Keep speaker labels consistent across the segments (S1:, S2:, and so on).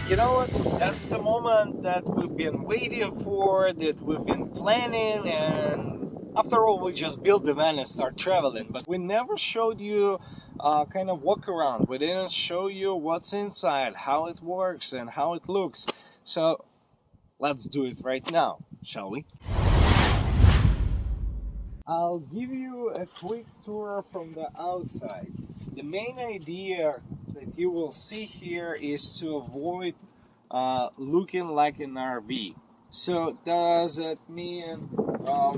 S1: You know what? That's the moment that we've been waiting for, that we've been planning, and after all, we just built the van and start traveling. But we never showed you kind of walk around. We didn't show you what's inside, how it works, and how it looks. So let's do it right now, shall we? I'll give you a quick tour from the outside. The main idea that you will see here is to avoid looking like an RV. So does it mean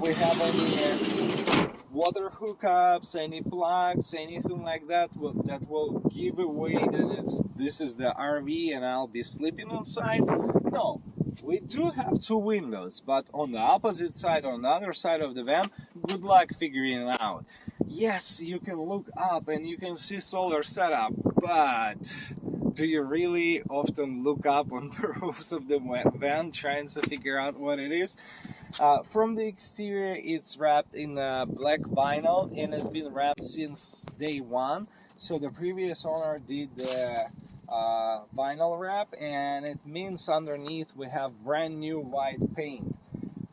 S1: we have any water hookups, any plugs, anything like that that will give away that this is the RV and I'll be sleeping inside? No. We do have two windows, but on the opposite side, on the other side of the van, good luck figuring it out. Yes, you can look up and you can see solar setup, but do you really often look up on the roofs of the van trying to figure out what it is? From the exterior, it's wrapped in black vinyl and it's been wrapped since day one. So the previous owner did the vinyl wrap, and it means underneath we have brand new white paint.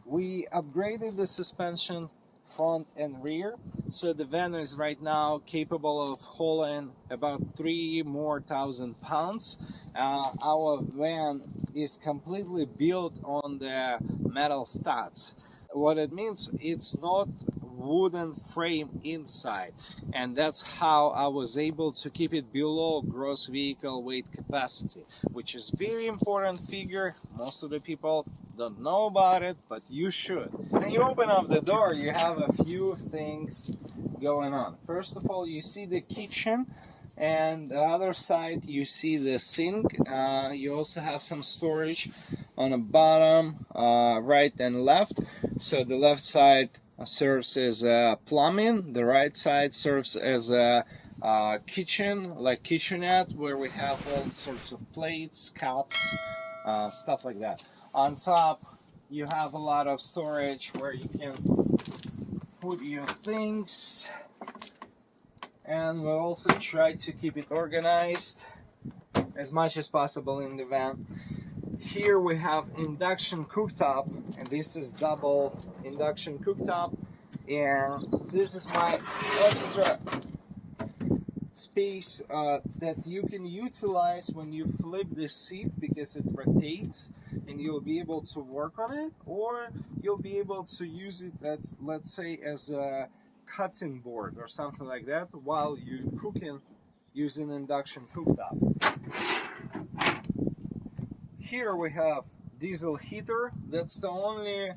S1: We upgraded the suspension front and rear, so the van is right now capable of hauling about 3,000 more pounds. Our van is completely built on the metal studs. What it means, it's not wooden frame inside, and that's how I was able to keep it below gross vehicle weight capacity, which is very important figure. Most of the people don't know about it, but you should. When you open up the door, you have a few things going on. First of all, you see the kitchen, and the other side you see the sink. You also have some storage on the bottom, right and left. So the left side serves as plumbing, the right side serves as a kitchen, like kitchenette, where we have all sorts of plates, cups, stuff like that. On top you have a lot of storage where you can put your things, and we'll also try to keep it organized as much as possible in the van. Here we have induction cooktop, and this is double induction cooktop, and this is my extra space that you can utilize when you flip the seat, because it rotates and you'll be able to work on it, or you'll be able to use it as, let's say, as a cutting board or something like that while you're cooking using induction cooktop. Here we have diesel heater. That's the only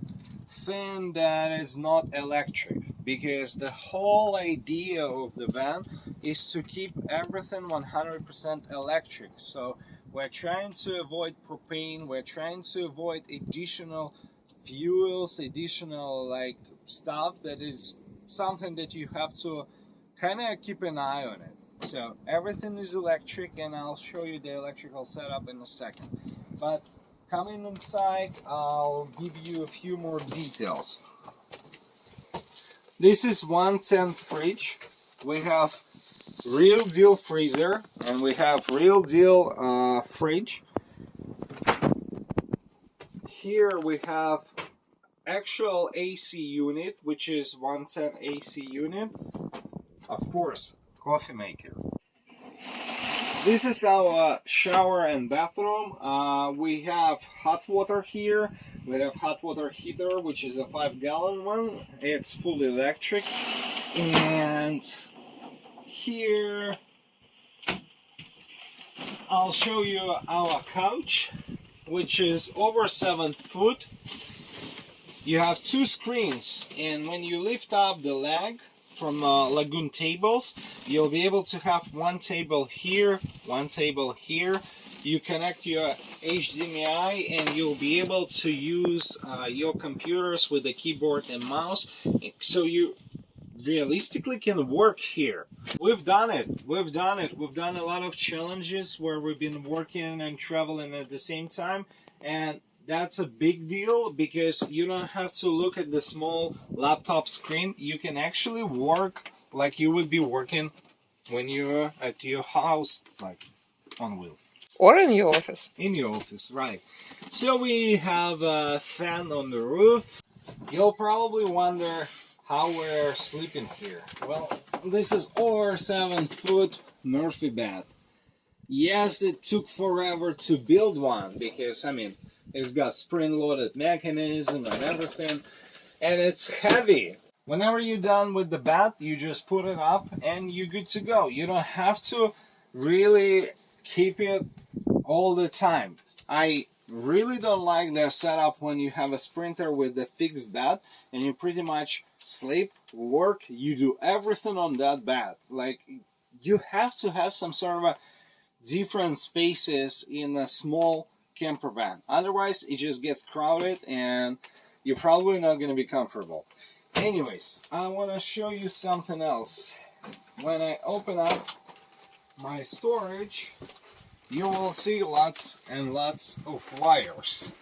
S1: thing that is not electric, because the whole idea of the van is to keep everything 100% electric. So we're trying to avoid propane, we're trying to avoid additional fuels, additional like stuff that is something that you have to kind of keep an eye on it. So everything is electric, and I'll show you the electrical setup in a second. But coming inside, I'll give you a few more details. This is 110 fridge. We have real deal freezer, and we have real deal fridge. Here we have actual AC unit, which is 110 AC unit. Of course, coffee maker. This is our shower and bathroom. We have hot water here. We have hot water heater, which is a 5-gallon one. It's fully electric. And here I'll show you our couch, which is over 7 foot. You have 2 screens, and when you lift up the leg from Lagoon tables, you'll be able to have one table here, one table here. You connect your HDMI and you'll be able to use your computers with the keyboard and mouse, so you realistically can work here. We've done it. We've done a lot of challenges where we've been working and traveling at the same time, and that's a big deal, because you don't have to look at the small laptop screen. You can actually work like you would be working when you're at your house. Like, on wheels.
S2: Or in your office.
S1: In your office, right. So we have a fan on the roof. You'll probably wonder how we're sleeping here. Well, this is over 7-foot Murphy bed. Yes, it took forever to build one because, I mean, it's got spring-loaded mechanism and everything, and it's heavy. Whenever you're done with the bed, you just put it up and you're good to go. You don't have to really keep it all the time. I really don't like their setup when you have a Sprinter with the fixed bed and you pretty much sleep, work, you do everything on that bed. Like, you have to have some sort of a different spaces in a small camper van. Otherwise, it just gets crowded and you're probably not going to be comfortable. Anyways, I want to show you something else. When I open up my storage, you will see lots and lots of wires.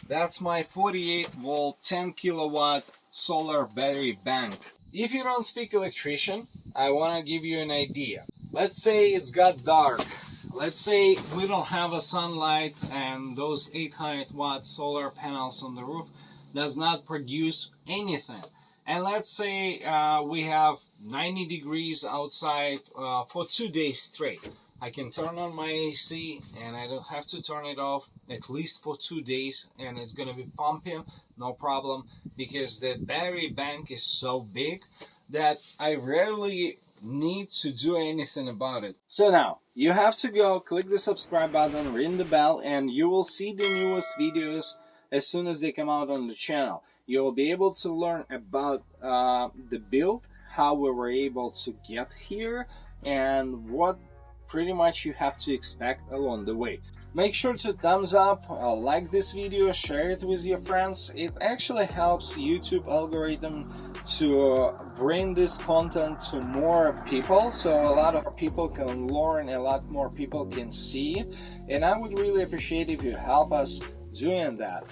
S1: That's my 48 volt 10 kilowatt solar battery bank. If you don't speak electrician, I want to give you an idea. Let's say it's got dark. Let's say we don't have a sunlight and those 800 watt solar panels on the roof does not produce anything. And let's say we have 90 degrees outside for 2 days straight. I can turn on my AC and I don't have to turn it off at least for 2 days, and it's going to be pumping, no problem, because the battery bank is so big that I rarely need to do anything about it. So now, you have to go click the subscribe button, ring the bell, and you will see the newest videos as soon as they come out on the channel. You will be able to learn about the build, how we were able to get here, and what pretty much you have to expect along the way. Make sure to thumbs up, like this video, share it with your friends. It actually helps YouTube algorithm to bring this content to more people, so a lot of people can learn, a lot more people can see it, and I would really appreciate if you help us doing that.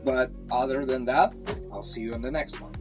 S1: But other than that, I'll see you in the next one.